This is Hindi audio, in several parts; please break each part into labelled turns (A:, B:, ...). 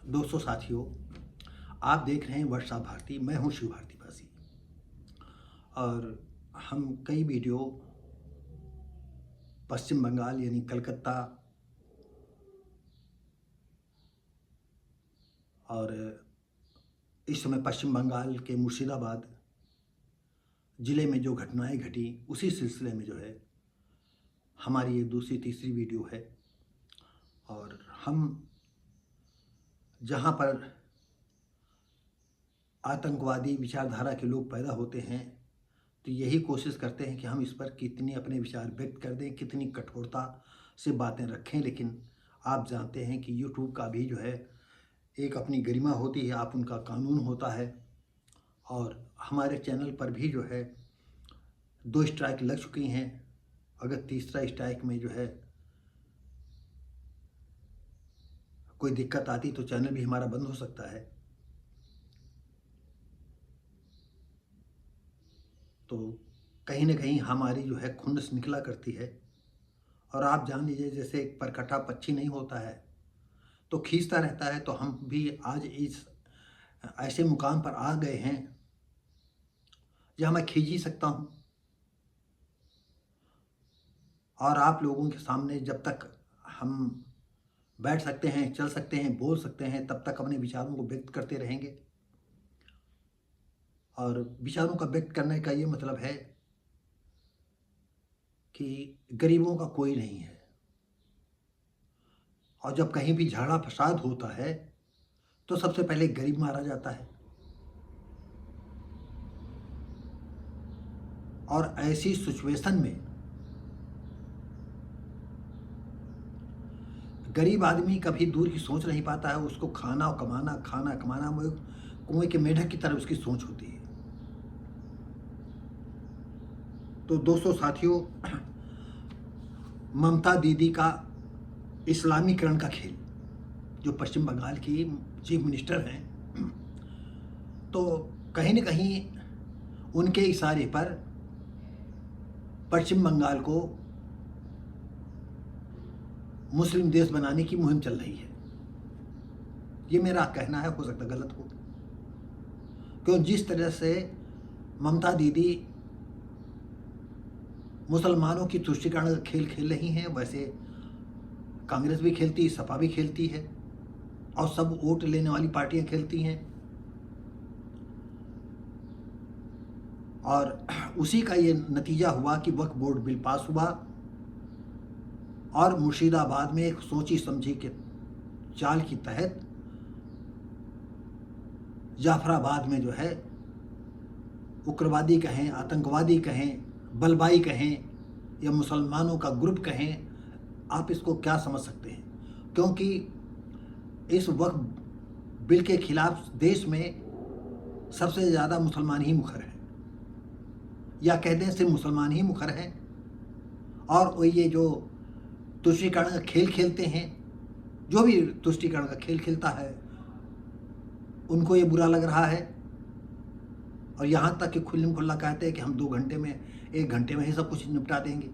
A: दोस्तों साथियों, आप देख रहे हैं वर्षा भारती। मैं हूं शिव भारती पासी और हम कई वीडियो पश्चिम बंगाल यानी कलकत्ता और इस समय पश्चिम बंगाल के मुर्शिदाबाद ज़िले में जो घटनाएं घटी उसी सिलसिले में जो है हमारी ये दूसरी तीसरी वीडियो है। और हम जहां पर आतंकवादी विचारधारा के लोग पैदा होते हैं तो यही कोशिश करते हैं कि हम इस पर कितनी अपने विचार व्यक्त कर दें, कितनी कठोरता से बातें रखें। लेकिन आप जानते हैं कि यूट्यूब का भी जो है एक अपनी गरिमा होती है, आप उनका कानून होता है। और हमारे चैनल पर भी जो है 2 स्ट्राइक लग चुकी हैं। अगर तीसरा स्ट्राइक में जो है कोई दिक्कत आती तो चैनल भी हमारा बंद हो सकता है। तो कहीं ना कहीं हमारी जो है खुन्नस निकला करती है। और आप जान लीजिए, जैसे एक परकटा पक्षी नहीं होता है तो खींचता रहता है, तो हम भी आज इस ऐसे मुकाम पर आ गए हैं जहाँ मैं खींच ही सकता हूँ। और आप लोगों के सामने जब तक हम बैठ सकते हैं, चल सकते हैं, बोल सकते हैं, तब तक अपने विचारों को व्यक्त करते रहेंगे। और विचारों का व्यक्त करने का ये मतलब है कि गरीबों का कोई नहीं है। और जब कहीं भी झगड़ा फसाद होता है तो सबसे पहले गरीब मारा जाता है। और ऐसी सिचुएशन में गरीब आदमी कभी दूर की सोच नहीं पाता है। उसको खाना कमाना वो कुएं के मेढक की तरह उसकी सोच होती है। तो दोस्तों साथियों, ममता दीदी का इस्लामीकरण का खेल, जो पश्चिम बंगाल की चीफ मिनिस्टर हैं, तो कहीं न कहीं उनके इशारे पर पश्चिम बंगाल को मुस्लिम देश बनाने की मुहिम चल रही है। ये मेरा कहना है, हो सकता गलत हो। क्यों जिस तरह से ममता दीदी मुसलमानों की तुष्टीकरण का खेल खेल रही हैं, वैसे कांग्रेस भी खेलती है, सपा भी खेलती है और सब वोट लेने वाली पार्टियां खेलती हैं। और उसी का ये नतीजा हुआ कि वक्फ बोर्ड बिल पास हुआ और मुर्शिदाबाद में एक सोची समझी के चाल के तहत जाफराबाद में जो है उग्रवादी कहें, आतंकवादी कहें, बलबाई कहें या मुसलमानों का ग्रुप कहें, आप इसको क्या समझ सकते हैं। क्योंकि इस वक्फ बिल के खिलाफ देश में सबसे ज़्यादा मुसलमान ही मुखर हैं, या कह दें सिर्फ मुसलमान ही मुखर हैं। और वो ये जो तुष्टीकरण का खेल खेलते हैं, जो भी तुष्टीकरण का खेल खेलता है, उनको ये बुरा लग रहा है। और यहाँ तक कि खुल्लम खुल्ला कहते हैं कि हम 2 घंटे में, 1 घंटे में ही सब कुछ निपटा देंगे।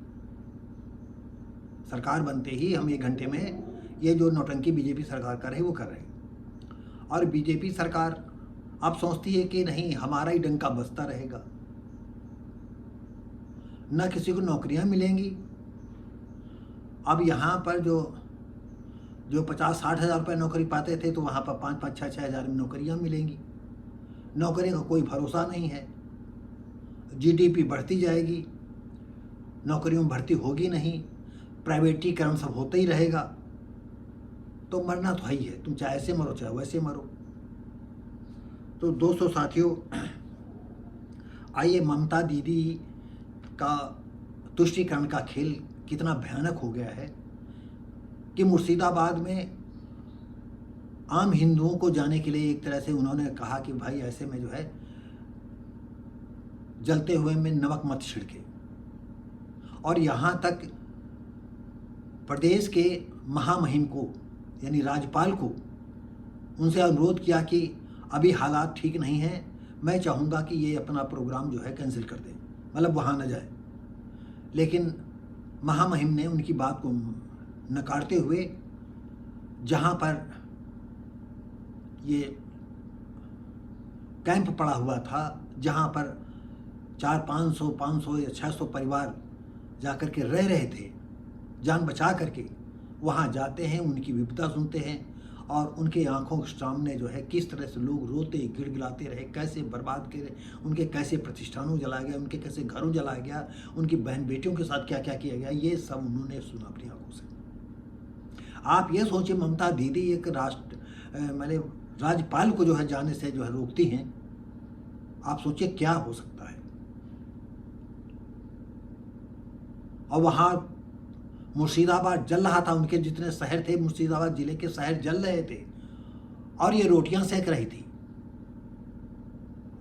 A: सरकार बनते ही हम 1 घंटे में ये जो नौटंकी बीजेपी सरकार कर रही है वो कर रहे हैं। और बीजेपी सरकार अब सोचती है कि नहीं, हमारा ही डंका बजता रहेगा, न किसी को नौकरियां मिलेंगी। अब यहाँ पर जो 50-60 हज़ार रुपये नौकरी पाते थे, तो वहाँ पर 5-5, 6-6 हज़ार में नौकरियाँ मिलेंगी। नौकरी का कोई भरोसा नहीं है। जीडीपी बढ़ती जाएगी, नौकरियों में भर्ती होगी नहीं, प्राइवेटीकरण सब होता ही रहेगा। तो मरना तो है ही है, तुम चाहे ऐसे मरो चाहे वैसे मरो। तो दोस्तों साथियों, आइए ममता दीदी का तुष्टीकरण का खेल कितना भयानक हो गया है कि मुर्शिदाबाद में आम हिंदुओं को जाने के लिए एक तरह से उन्होंने कहा कि भाई ऐसे में जो है जलते हुए में नमक मत छिड़के। और यहाँ तक प्रदेश के महामहिम को यानी राज्यपाल को उनसे अनुरोध किया कि अभी हालात ठीक नहीं हैं, मैं चाहूँगा कि ये अपना प्रोग्राम जो है कैंसिल कर दें, मतलब वहाँ न जाए। लेकिन महामहिम ने उनकी बात को नकारते हुए जहाँ पर ये कैंप पड़ा हुआ था जहाँ पर 500 या 600 परिवार जाकर के रह रहे थे, जान बचा करके वहाँ जाते हैं, उनकी विपदा सुनते हैं और उनके आंखों के सामने जो है किस तरह से लोग रोते गिड़गिड़ाते रहे, कैसे बर्बाद करे, उनके कैसे प्रतिष्ठानों जलाया गया, उनके कैसे घरों जलाया गया, उनकी बहन बेटियों के साथ क्या क्या किया गया, ये सब उन्होंने सुना अपनी आंखों से। आप ये सोचिए, ममता दीदी एक राज्यपाल को जो है जाने से जो है रोकती हैं, आप सोचिए क्या हो सकता है। और वहाँ मुर्शिदाबाद जल रहा था, उनके जितने शहर थे मुर्शिदाबाद जिले के शहर जल रहे थे और ये रोटियां सेक रही थी,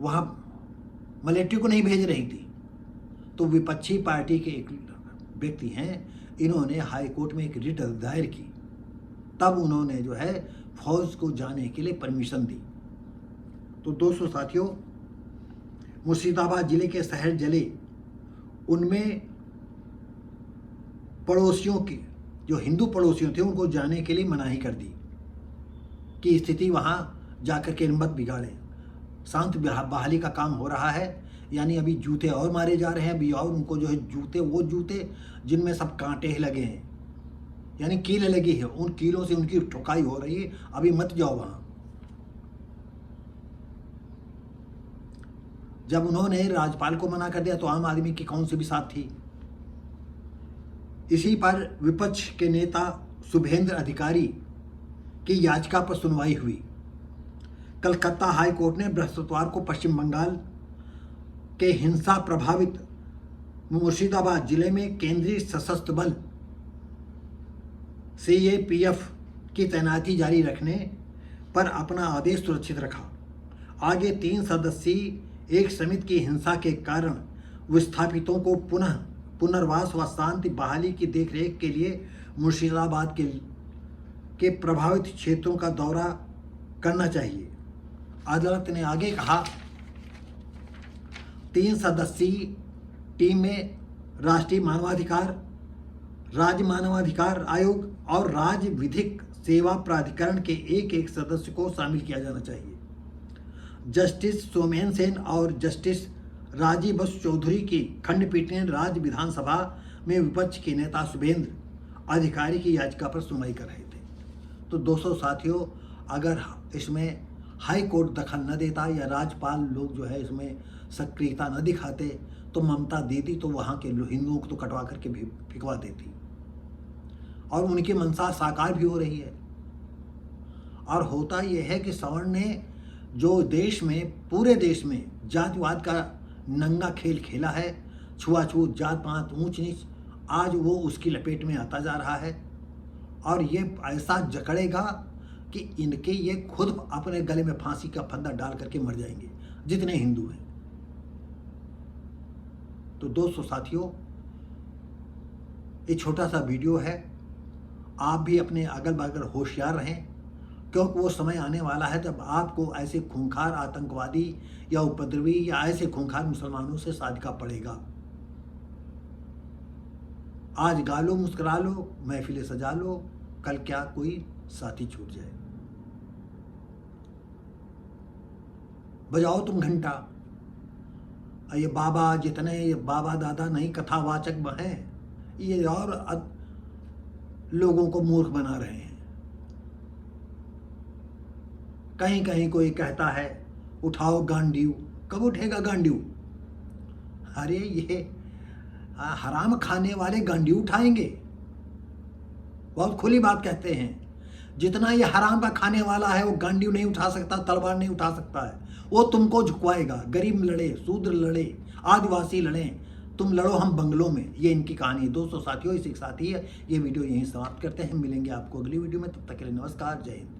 A: वहाँ मिलिट्री को नहीं भेज रही थी। तो विपक्षी पार्टी के एक व्यक्ति हैं, इन्होंने हाई कोर्ट में एक रिट दायर की, तब उन्होंने जो है फौज को जाने के लिए परमिशन दी। तो दोस्तों साथियों, मुर्शिदाबाद जिले के शहर जले, उनमें पड़ोसियों के जो हिंदू पड़ोसियों थे उनको जाने के लिए मनाही कर दी कि स्थिति वहाँ जाकर के मत बिगाड़ें, शांत बहाली का काम हो रहा है। यानी अभी जूते और मारे जा रहे हैं, अभी और उनको जो है जूते, वो जूते जिनमें सब कांटे लगे हैं, यानी कील लगी है, उन कीलों से उनकी ठुकाई हो रही है, अभी मत जाओ वहाँ। जब उन्होंने राज्यपाल को मना कर दिया तो आम आदमी की कौन सी भी साथ थी। इसी पर विपक्ष के नेता शुभेंद्र अधिकारी की याचिका पर सुनवाई हुई। कलकत्ता हाई कोर्ट ने बृहस्पतिवार को पश्चिम बंगाल के हिंसा प्रभावित मुर्शिदाबाद जिले में केंद्रीय सशस्त्र बल CAPF की तैनाती जारी रखने पर अपना आदेश सुरक्षित रखा। आगे 3 सदस्यीय एक समिति की हिंसा के कारण विस्थापितों को पुनर्वास व शांति बहाली की देखरेख के लिए मुर्शिदाबाद के प्रभावित क्षेत्रों का दौरा करना चाहिए। अदालत ने आगे कहा, 3 सदस्यीय टीम में राष्ट्रीय मानवाधिकार, राज्य मानवाधिकार आयोग और राज्य विधिक सेवा प्राधिकरण के एक सदस्य को शामिल किया जाना चाहिए। जस्टिस सोमेन सेन और जस्टिस राजीव बसु चौधरी की खंडपीठ ने राज्य विधानसभा में विपक्ष के नेता शुभेंद्र अधिकारी की याचिका पर सुनवाई कर रहे थे। तो दोस्तों साथियों, अगर इसमें हाई कोर्ट दखल न देता या राज्यपाल लोग जो है इसमें सक्रियता न दिखाते तो ममता दीदी तो वहाँ के हिंदुओं को तो कटवा करके भी फिकवा देती और उनकी मंशा साकार भी हो रही है। और होता यह है कि सवर्ण ने जो देश में, पूरे देश में जातिवाद का नंगा खेल खेला है, छुआछूत, जात पात, ऊंच नीच, आज वो उसकी लपेट में आता जा रहा है और ये ऐसा जकड़ेगा कि इनके ये खुद अपने गले में फांसी का फंदा डाल करके मर जाएंगे जितने हिंदू हैं। तो दोस्तों साथियों, ये छोटा सा वीडियो है, आप भी अपने अगल बगल होशियार रहें, क्योंकि वो समय आने वाला है जब आपको ऐसे खूंखार आतंकवादी या उपद्रवी या ऐसे खूंखार मुसलमानों से साधका पड़ेगा। आज गा लो, मुस्कुरा लो, महफिलें सजा लो, कल क्या कोई साथी छूट जाए। बजाओ तुम घंटा। ये बाबा जितने ये बाबा दादा नहीं कथावाचक हैं, ये और लोगों को मूर्ख बना रहे हैं। कहीं कहीं कोई कहता है उठाओ गांडीव, कब उठेगा गांडीव? अरे ये हराम खाने वाले गांडीव उठाएंगे। बहुत खुली बात कहते हैं, जितना ये हराम का खाने वाला है वो गांडीव नहीं उठा सकता, तलवार नहीं उठा सकता है। वो तुमको झुकवाएगा। गरीब लड़े, शूद्र लड़े, आदिवासी लड़े, तुम लड़ो हम बंगलों में। ये इनकी कहानी है। दोस्तों साथियों, इसी के साथ ही ये वीडियो यहीं समाप्त करते हैं। मिलेंगे आपको अगली वीडियो में, तब तक के लिए नमस्कार, जय हिंद।